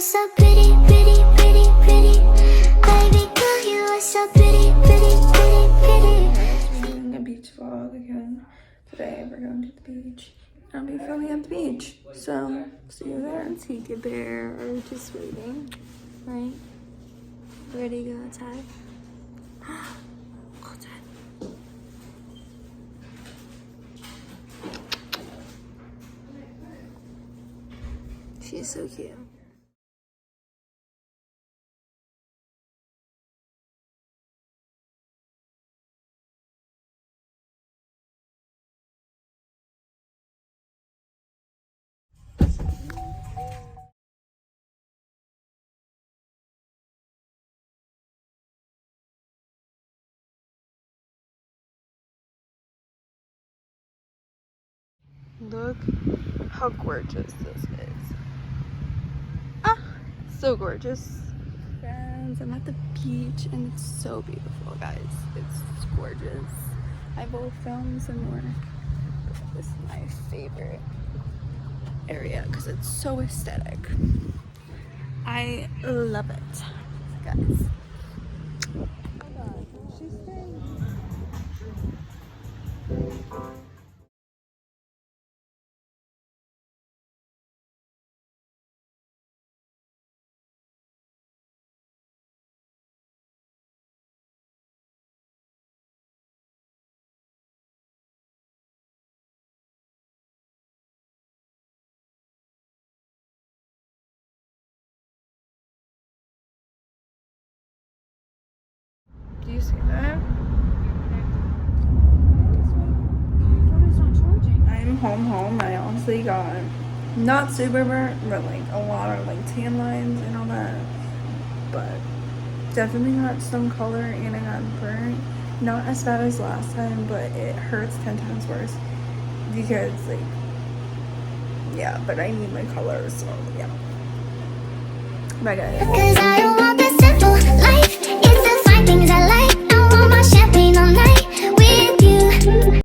are so pretty, pretty, pretty, pretty. Baby girl, you are so pretty, pretty, pretty, pretty. We're doing a beach vlog again. Today we're going to the beach. I'll be filming at the beach. So, see you there. Take it there, or just waiting, right? Ready to go outside? Outside. She's so cute. Look how gorgeous this is. Ah, so gorgeous. Friends, I'm at the beach and it's so beautiful, guys. It's gorgeous. I will film some more. This is my favorite area because it's so aesthetic. I love it, guys. Oh my god, she's staying. Do you see that? I'm home. I honestly got not super burnt, but like a lot of like tan lines and all that. But definitely got some color and I got burnt. Not as bad as last time, but it hurts 10 times worse because like, yeah, but I need my color, so yeah. Bye guys.